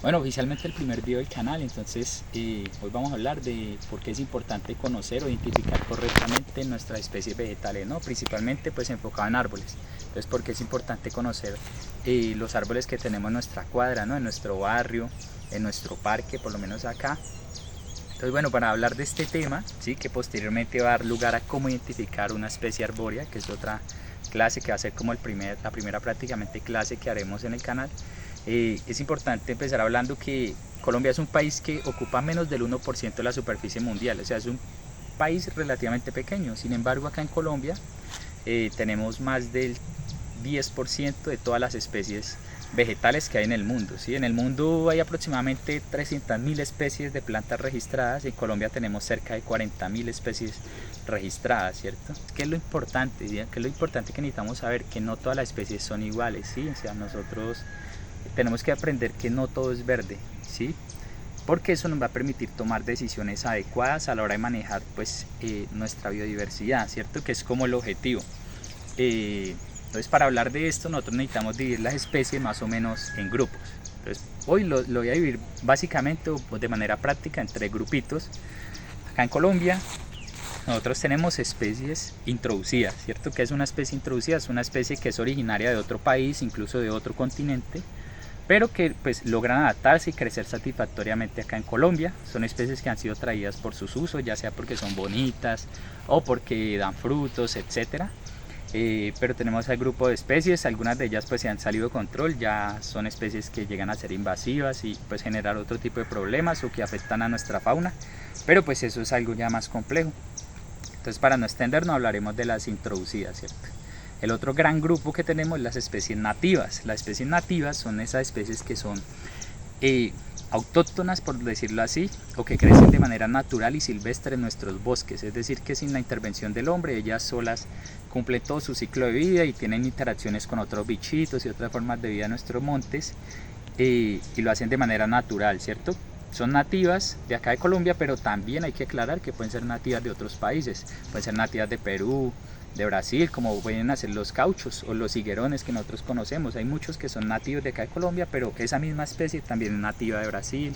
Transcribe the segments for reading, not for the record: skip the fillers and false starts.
Bueno, oficialmente el primer video del canal, entonces hoy vamos a hablar de por qué es importante conocer o identificar correctamente nuestras especies vegetales, ¿no? Principalmente pues enfocado en árboles. Entonces, por qué es importante conocer los árboles que tenemos en nuestra cuadra, ¿no? En nuestro barrio, en nuestro parque, por lo menos acá. Entonces, bueno, para hablar de este tema, ¿sí? Que posteriormente va a dar lugar a cómo identificar una especie arbórea, que es otra clase que va a ser como la primera prácticamente clase que haremos en el canal. Es importante empezar hablando que Colombia es un país que ocupa menos del 1% de la superficie mundial, o sea, es un país relativamente pequeño. Sin embargo, acá en Colombia tenemos más del 10% de todas las especies vegetales que hay en el mundo, ¿sí? En el mundo hay aproximadamente 300.000 especies de plantas registradas. En Colombia tenemos cerca de 40.000 especies registradas, ¿cierto? ¿Qué es lo importante? ¿Sí? ¿Qué es lo importante que necesitamos saber? Que no todas las especies son iguales, ¿sí? O sea, nosotros tenemos que aprender que no todo es verde, ¿sí? Porque eso nos va a permitir tomar decisiones adecuadas a la hora de manejar pues, nuestra biodiversidad, ¿cierto? Que es como el objetivo. Entonces, para hablar de esto, nosotros necesitamos dividir las especies más o menos en grupos. Entonces, hoy lo voy a dividir básicamente o de manera práctica en 3 grupitos. Acá en Colombia nosotros tenemos especies introducidas, ¿cierto? ¿Qué es una especie introducida? Es una especie que es originaria de otro país, incluso de otro continente, pero que pues logran adaptarse y crecer satisfactoriamente acá en Colombia. Son especies que han sido traídas por sus usos, ya sea porque son bonitas o porque dan frutos, etcétera. Pero tenemos el grupo de especies, algunas de ellas pues se han salido de control, ya son especies que llegan a ser invasivas y pues generar otro tipo de problemas o que afectan a nuestra fauna, pero pues eso es algo ya más complejo. Entonces, para no extendernos, hablaremos de las introducidas, ¿cierto? El otro gran grupo que tenemos es las especies nativas. Las especies nativas son esas especies que son autóctonas, por decirlo así, o que crecen de manera natural y silvestre en nuestros bosques, es decir, que sin la intervención del hombre ellas solas cumplen todo su ciclo de vida y tienen interacciones con otros bichitos y otras formas de vida en nuestros montes, y lo hacen de manera natural, ¿cierto? Son nativas de acá de Colombia, pero también hay que aclarar que pueden ser nativas de otros países, pueden ser nativas de Perú, de Brasil, como pueden hacer los cauchos o los higuerones que nosotros conocemos. Hay muchos que son nativos de acá de Colombia, pero esa misma especie también es nativa de Brasil,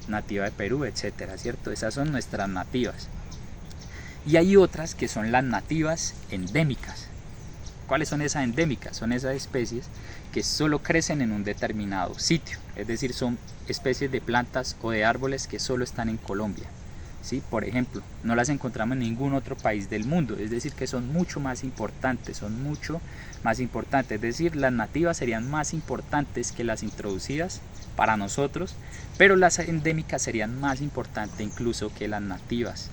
nativa de Perú, etcétera, ¿cierto? Esas son nuestras nativas. Y hay otras que son las nativas endémicas. ¿Cuáles son esas endémicas? Son esas especies que solo crecen en un determinado sitio, es decir, son especies de plantas o de árboles que solo están en Colombia. ¿Sí? Por ejemplo, no las encontramos en ningún otro país del mundo, es decir, que son mucho más importantes, es decir, las nativas serían más importantes que las introducidas para nosotros, pero las endémicas serían más importantes incluso que las nativas,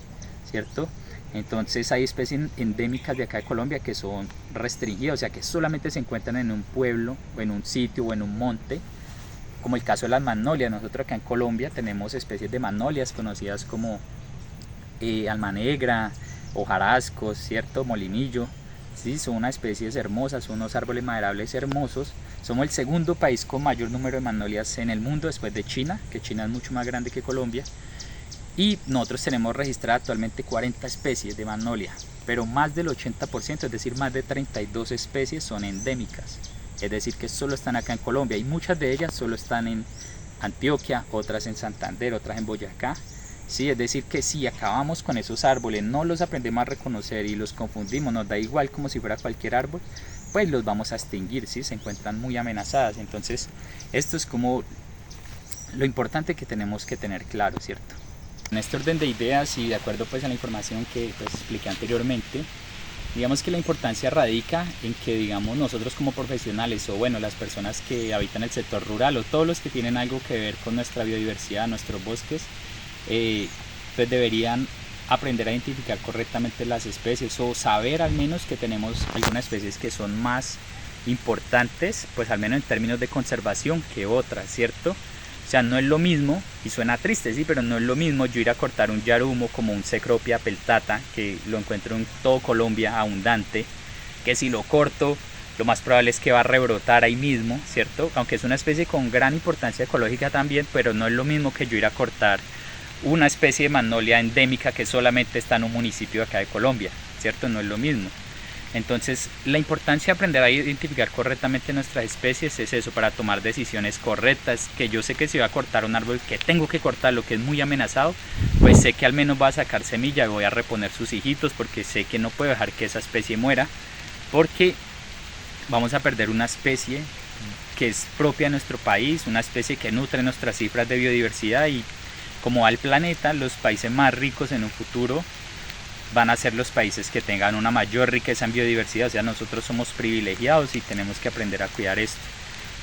¿cierto? Entonces hay especies endémicas de acá de Colombia que son restringidas, o sea que solamente se encuentran en un pueblo o en un sitio o en un monte, como el caso de las magnolias. Nosotros acá en Colombia tenemos especies de magnolias conocidas como alma negra, hojarascos, ¿cierto? Molinillo, ¿sí? Son unas especies hermosas, son unos árboles maderables hermosos. Somos el segundo país con mayor número de magnolias en el mundo después de China, que China es mucho más grande que Colombia. Y nosotros tenemos registradas actualmente 40 especies de magnolia, pero más del 80%, es decir, más de 32 especies son endémicas, es decir, que solo están acá en Colombia, y muchas de ellas solo están en Antioquia, otras en Santander, otras en Boyacá. Sí, es decir, que si acabamos con esos árboles, no los aprendemos a reconocer y los confundimos, nos da igual como si fuera cualquier árbol, pues los vamos a extinguir, ¿sí? Se encuentran muy amenazadas. Entonces, esto es como lo importante que tenemos que tener claro, ¿cierto? En este orden de ideas y de acuerdo pues a la información que pues expliqué anteriormente, digamos que la importancia radica en que, digamos, nosotros como profesionales o bueno, las personas que habitan el sector rural o todos los que tienen algo que ver con nuestra biodiversidad, nuestros bosques, pues deberían aprender a identificar correctamente las especies o saber al menos que tenemos algunas especies que son más importantes, pues al menos en términos de conservación que otras, ¿cierto? O sea, no es lo mismo, y suena triste, sí, pero no es lo mismo yo ir a cortar un yarumo como un Cecropia peltata, que lo encuentro en todo Colombia abundante, que si lo corto, lo más probable es que va a rebrotar ahí mismo, ¿cierto? Aunque es una especie con gran importancia ecológica también, pero no es lo mismo que yo ir a cortar una especie de magnolia endémica que solamente está en un municipio de acá de Colombia, ¿cierto? No es lo mismo. Entonces, la importancia de aprender a identificar correctamente nuestras especies es eso, para tomar decisiones correctas, que yo sé que si voy a cortar un árbol que tengo que cortarlo, que es muy amenazado, pues sé que al menos va a sacar semilla y voy a reponer sus hijitos, porque sé que no puedo dejar que esa especie muera, porque vamos a perder una especie que es propia de nuestro país, una especie que nutre nuestras cifras de biodiversidad, y como va el planeta, los países más ricos en un futuro van a ser los países que tengan una mayor riqueza en biodiversidad. O sea, nosotros somos privilegiados y tenemos que aprender a cuidar esto.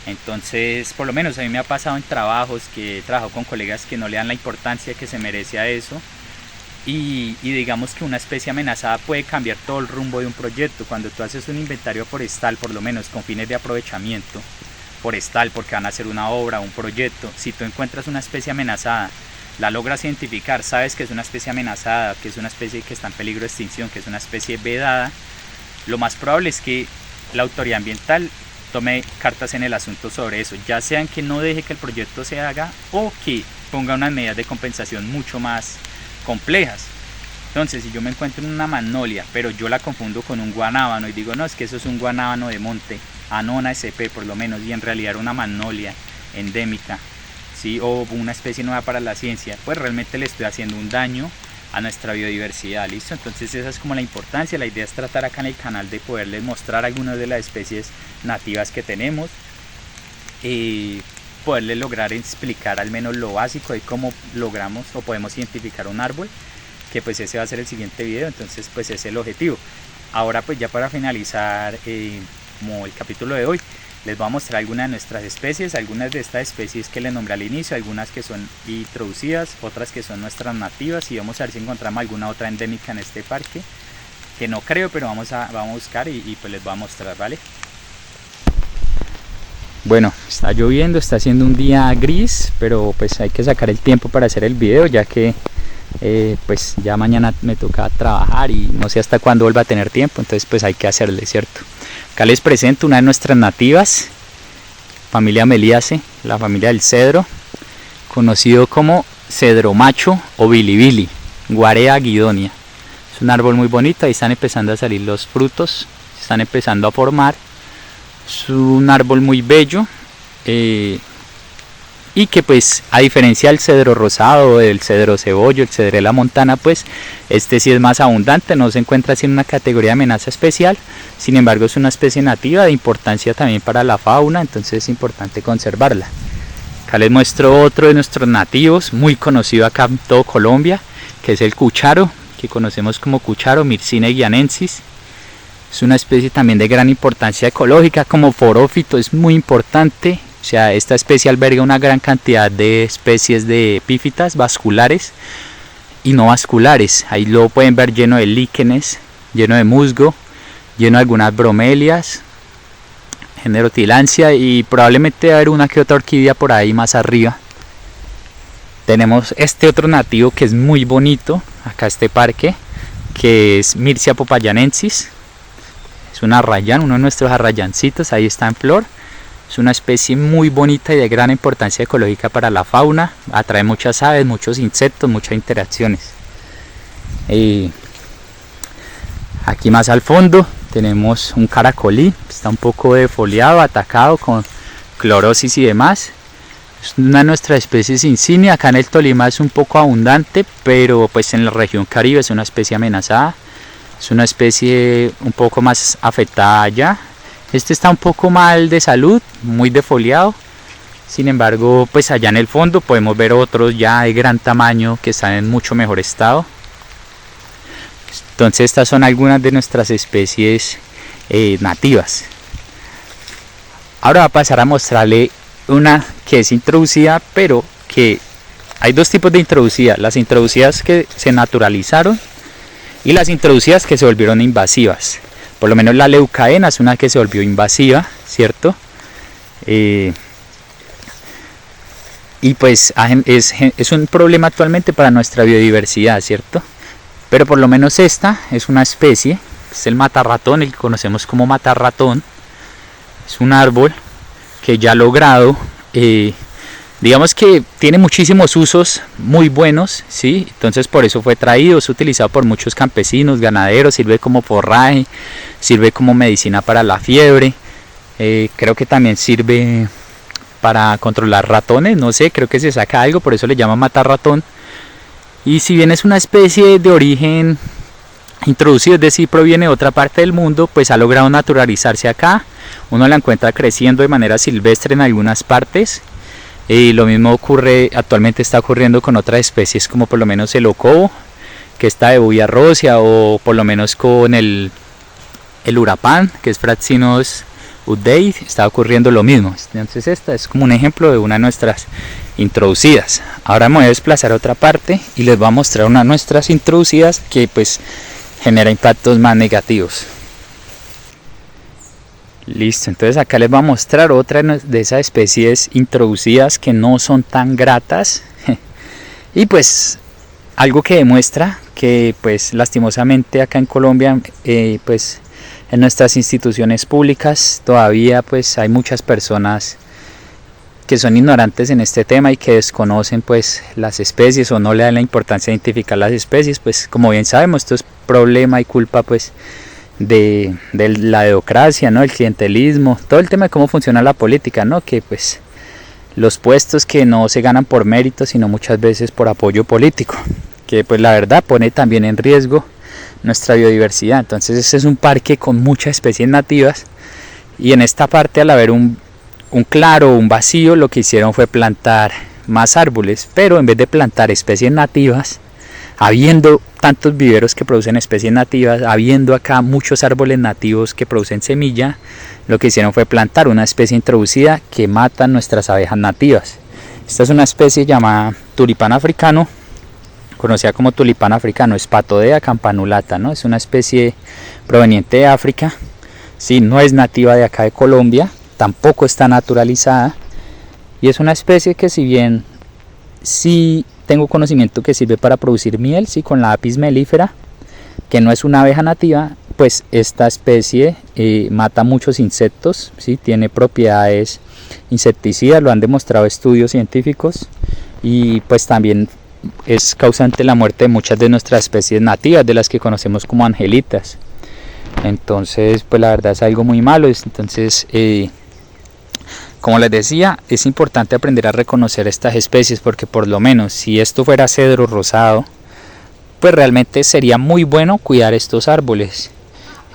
Entonces, por lo menos a mí me ha pasado en trabajos que he trabajado con colegas que no le dan la importancia que se merece a eso, y digamos que una especie amenazada puede cambiar todo el rumbo de un proyecto. Cuando tú haces un inventario forestal, por lo menos con fines de aprovechamiento forestal, porque van a hacer una obra, un proyecto, si tú encuentras una especie amenazada, la logras identificar, sabes que es una especie amenazada, que es una especie que está en peligro de extinción, que es una especie vedada, lo más probable es que la autoridad ambiental tome cartas en el asunto sobre eso, ya sean que no deje que el proyecto se haga o que ponga unas medidas de compensación mucho más complejas. Entonces, si yo me encuentro en una magnolia, pero yo la confundo con un guanábano y digo, no, es que eso es un guanábano de monte, Annona sp por lo menos, y en realidad era una magnolia endémica, ¿sí? O una especie nueva para la ciencia, pues realmente le estoy haciendo un daño a nuestra biodiversidad, ¿listo? Entonces esa es como la importancia. La idea es tratar acá en el canal de poderles mostrar algunas de las especies nativas que tenemos, y poderles lograr explicar al menos lo básico de cómo logramos o podemos identificar un árbol, que pues ese va a ser el siguiente video. Entonces pues ese es el objetivo. Ahora pues ya para finalizar como el capítulo de hoy, les voy a mostrar algunas de nuestras especies, algunas de estas especies que les nombré al inicio, algunas que son introducidas, otras que son nuestras nativas, y vamos a ver si encontramos alguna otra endémica en este parque, que no creo, pero vamos a buscar y pues les voy a mostrar, ¿vale? Bueno, está lloviendo, está haciendo un día gris, pero pues hay que sacar el tiempo para hacer el video, ya que pues ya mañana me toca trabajar y no sé hasta cuándo vuelva a tener tiempo, entonces pues hay que hacerle, ¿cierto? Acá les presento una de nuestras nativas, familia Meliaceae, la familia del cedro, conocido como cedro macho o bilibili, Guarea guidonia. Es un árbol muy bonito, ahí están empezando a salir los frutos, se están empezando a formar. Es un árbol muy bello, y que pues a diferencia del cedro rosado, del cedro cebollo, el cedro de la montana, pues este sí es más abundante, no se encuentra así en una categoría de amenaza especial. Sin embargo es una especie nativa de importancia también para la fauna, entonces es importante conservarla. Acá les muestro otro de nuestros nativos, muy conocido acá en todo Colombia, que es el cucharo, que conocemos como cucharo, Myrcine guianensis. Es una especie también de gran importancia ecológica, como forófito es muy importante. O sea, esta especie alberga una gran cantidad de especies de epífitas vasculares y no vasculares. Ahí lo pueden ver lleno de líquenes, lleno de musgo, lleno de algunas bromelias, género Tillandsia, y probablemente va a haber una que otra orquídea por ahí más arriba. Tenemos este otro nativo que es muy bonito, acá este parque, que es Myrcia popayanensis. Es un arrayán, uno de nuestros arrayancitos, ahí está en flor. Es una especie muy bonita y de gran importancia ecológica para la fauna, atrae muchas aves, muchos insectos, muchas interacciones. Aquí más al fondo tenemos un caracolí, está un poco defoliado, atacado con clorosis y demás. Es una de nuestras especies insignia, acá en el Tolima es un poco abundante, pero pues en la región Caribe es una especie amenazada, es una especie un poco más afectada allá. Este está un poco mal de salud, muy defoliado. Sin embargo, pues allá en el fondo podemos ver otros ya de gran tamaño que están en mucho mejor estado. Entonces estas son algunas de nuestras especies nativas. Ahora va a pasar a mostrarle una que es introducida, pero que hay dos tipos de introducidas. Las introducidas que se naturalizaron y las introducidas que se volvieron invasivas. Por lo menos la leucaena es una que se volvió invasiva, ¿cierto? Y pues es un problema actualmente para nuestra biodiversidad, ¿cierto? Pero por lo menos esta es una especie, es el matarratón, el que conocemos como matarratón. Es un árbol que ya ha logrado Digamos que tiene muchísimos usos muy buenos, ¿sí? Entonces por eso fue traído, es utilizado por muchos campesinos, ganaderos, sirve como forraje, sirve como medicina para la fiebre, creo que también sirve para controlar ratones, no sé, creo que se saca algo, por eso le llaman matar ratón. Y si bien es una especie de origen introducido, es decir, proviene de otra parte del mundo, pues ha logrado naturalizarse acá. Uno la encuentra creciendo de manera silvestre en algunas partes. Y lo mismo actualmente está ocurriendo con otras especies, como por lo menos el ocobo, que está de Bovia rosia, o por lo menos con el urapán, que es Fraxinus udei, está ocurriendo lo mismo. Entonces esta es como un ejemplo de una de nuestras introducidas. Ahora me voy a desplazar a otra parte y les voy a mostrar una de nuestras introducidas que pues genera impactos más negativos. Listo, entonces acá les voy a mostrar otra de esas especies introducidas que no son tan gratas y pues algo que demuestra que pues lastimosamente acá en Colombia pues en nuestras instituciones públicas todavía pues hay muchas personas que son ignorantes en este tema y que desconocen pues las especies o no le dan la importancia de identificar las especies. Pues como bien sabemos, esto es problema y culpa pues de la dedocracia, ¿no? El clientelismo, todo el tema de cómo funciona la política, ¿no? Que pues los puestos que no se ganan por mérito, sino muchas veces por apoyo político, que pues la verdad pone también en riesgo nuestra biodiversidad. Entonces este es un parque con muchas especies nativas y en esta parte, al haber un claro, un vacío, lo que hicieron fue plantar más árboles, pero en vez de plantar especies nativas, habiendo tantos viveros que producen especies nativas, habiendo acá muchos árboles nativos que producen semilla, lo que hicieron fue plantar una especie introducida que mata nuestras abejas nativas. Esta es una especie llamada tulipán africano, conocida como tulipán africano, Spathodea campanulata, ¿no? Es una especie proveniente de África, sí, no es nativa de acá de Colombia, tampoco está naturalizada y es una especie que si bien sí tengo conocimiento que sirve para producir miel, sí, con la Apis mellifera, que no es una abeja nativa, pues esta especie mata muchos insectos, sí, tiene propiedades insecticidas, lo han demostrado estudios científicos y pues también es causante de la muerte de muchas de nuestras especies nativas, de las que conocemos como angelitas. Entonces pues la verdad es algo muy malo. Entonces como les decía, es importante aprender a reconocer estas especies, porque por lo menos si esto fuera cedro rosado, pues realmente sería muy bueno cuidar estos árboles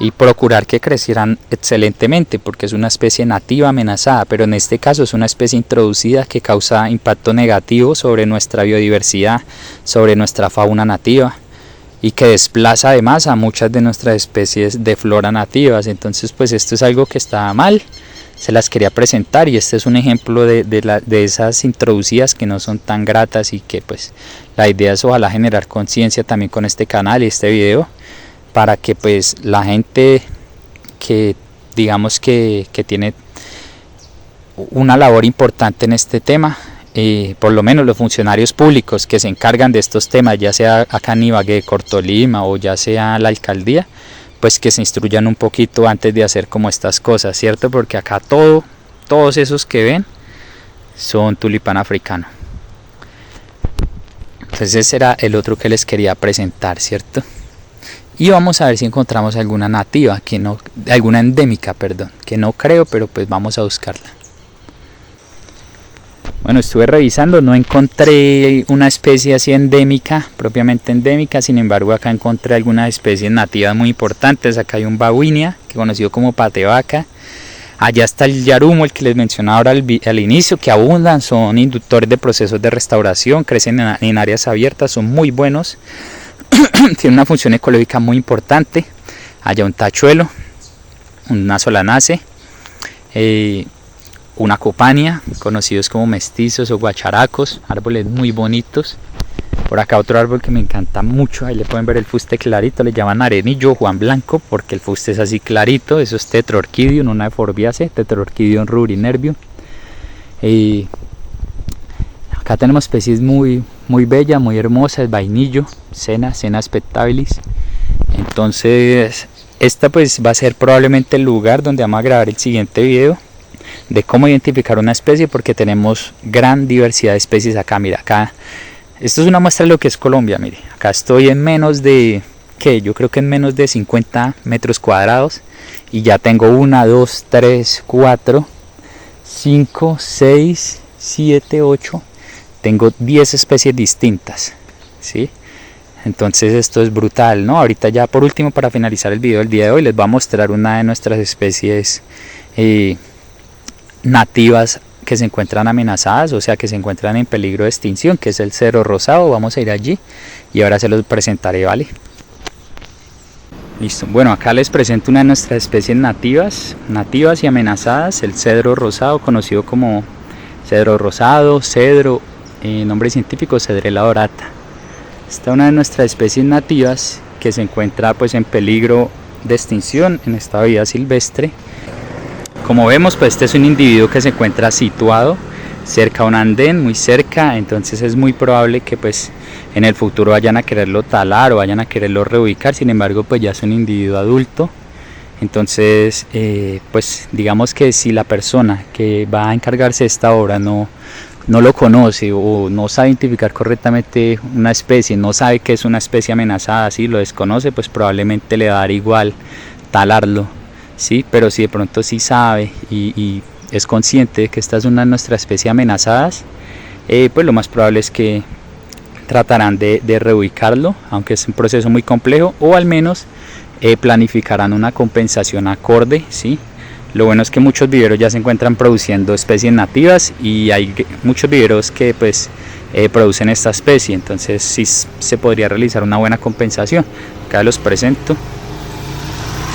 y procurar que crecieran excelentemente, porque es una especie nativa amenazada, pero en este caso es una especie introducida que causa impacto negativo sobre nuestra biodiversidad, sobre nuestra fauna nativa y que desplaza además a muchas de nuestras especies de flora nativas. Entonces pues esto es algo que está mal. Se las quería presentar y este es un ejemplo de esas introducidas que no son tan gratas y que pues la idea es ojalá generar conciencia también con este canal y este video para que pues la gente que digamos que tiene una labor importante en este tema, por lo menos los funcionarios públicos que se encargan de estos temas, ya sea acá en Ibagué, Cortolima o ya sea la alcaldía, pues que se instruyan un poquito antes de hacer como estas cosas, ¿cierto? Porque acá todos esos que ven son tulipán africano. Entonces ese era el otro que les quería presentar, ¿cierto? Y vamos a ver si encontramos alguna nativa, alguna endémica, perdón, que no creo, pero pues vamos a buscarla. Bueno, estuve revisando, no encontré una especie así endémica, propiamente endémica, sin embargo acá encontré algunas especies nativas muy importantes. Acá hay un Bawinia, que conocido como patevaca. Allá está el yarumo, el que les mencionaba ahora al inicio, que abundan, son inductores de procesos de restauración, crecen en áreas abiertas, son muy buenos, tienen una función ecológica muy importante. Allá un tachuelo, una solanace, una copania, conocidos como mestizos o guacharacos, árboles muy bonitos. Por acá otro árbol que me encanta mucho, ahí le pueden ver el fuste clarito, le llaman arenillo Juan Blanco porque el fuste es así clarito. Eso es Tetrorchidium, una euphorbácea, Tetrorchidium rubrinervium. Acá tenemos especies muy bellas, muy hermosas, vainillo, Sena spectabilis. Entonces esta pues va a ser probablemente el lugar donde vamos a grabar el siguiente video. de cómo identificar una especie, porque tenemos gran diversidad de especies acá. Mira, acá, esto es una muestra de lo que es Colombia. Mire, acá estoy en menos de, ¿qué? Yo creo que en menos de 50 metros cuadrados y ya tengo 1, 2, 3, 4, 5, 6, 7, 8, tengo 10 especies distintas, ¿sí? Entonces esto es brutal, ¿no? Ahorita ya por último, para finalizar el video del día de hoy, les voy a mostrar una de nuestras especies nativas que se encuentran amenazadas, o sea que se encuentran en peligro de extinción, que es el cedro rosado. Vamos a ir allí y ahora se los presentaré, ¿vale? Listo, bueno, acá les presento una de nuestras especies nativas y amenazadas, el cedro rosado, conocido como cedro rosado, cedro, nombre científico Cedrela dorata. Esta es una de nuestras especies nativas que se encuentra pues en peligro de extinción en estado de vida silvestre. Como vemos, pues este es un individuo que se encuentra situado cerca a un andén, muy cerca, entonces es muy probable que pues en el futuro vayan a quererlo talar o vayan a quererlo reubicar. Sin embargo, pues ya es un individuo adulto, entonces pues digamos que si la persona que va a encargarse de esta obra no lo conoce o no sabe identificar correctamente una especie, no sabe que es una especie amenazada, si lo desconoce, pues probablemente le va a dar igual talarlo, ¿sí? Pero si de pronto sí sabe y es consciente de que esta es una de nuestras especies amenazadas, pues lo más probable es que tratarán de reubicarlo, aunque es un proceso muy complejo, o al menos planificarán una compensación acorde, ¿sí? Lo bueno es que muchos viveros ya se encuentran produciendo especies nativas y hay muchos viveros que pues producen esta especie, entonces sí se podría realizar una buena compensación. Acá los presento.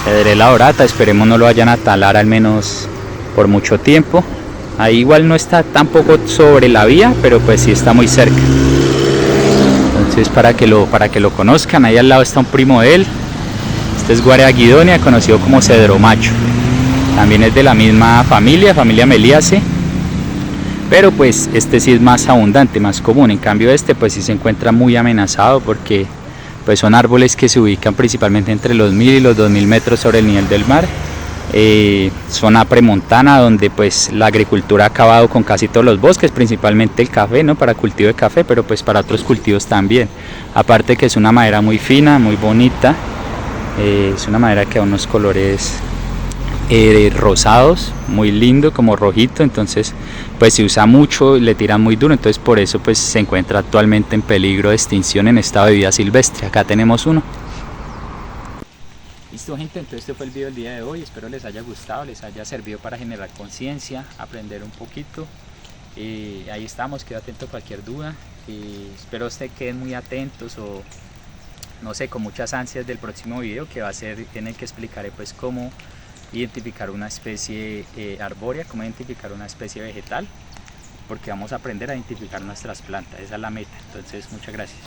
Cedrela dorata, esperemos no lo vayan a talar al menos por mucho tiempo. Ahí igual no está tampoco sobre la vía, pero pues sí está muy cerca. Entonces para que lo conozcan, ahí al lado está un primo de él. Este es Guarea guidonia, conocido como cedro macho. También es de la misma familia Meliaceae, pero pues este sí es más abundante, más común. En cambio este pues sí se encuentra muy amenazado porque pues son árboles que se ubican principalmente entre los 1000 y los 2000 metros sobre el nivel del mar. Zona premontana donde pues la agricultura ha acabado con casi todos los bosques, principalmente el café, ¿no? Para cultivo de café, pero pues para otros cultivos también. Aparte que es una madera muy fina, muy bonita, es una madera que da unos colores rosados, muy lindo, como rojito, entonces pues se usa mucho, le tiran muy duro, entonces por eso pues se encuentra actualmente en peligro de extinción en estado de vida silvestre. Acá tenemos uno. Listo, gente, entonces este fue el video del día de hoy, espero les haya gustado, les haya servido para generar conciencia, aprender un poquito. Ahí estamos, quedo atento a cualquier duda, espero que queden muy atentos o no sé, con muchas ansias del próximo video, que va a ser en el que explicaré pues cómo identificar una especie arbórea, cómo identificar una especie vegetal, porque vamos a aprender a identificar nuestras plantas, esa es la meta. Entonces muchas gracias.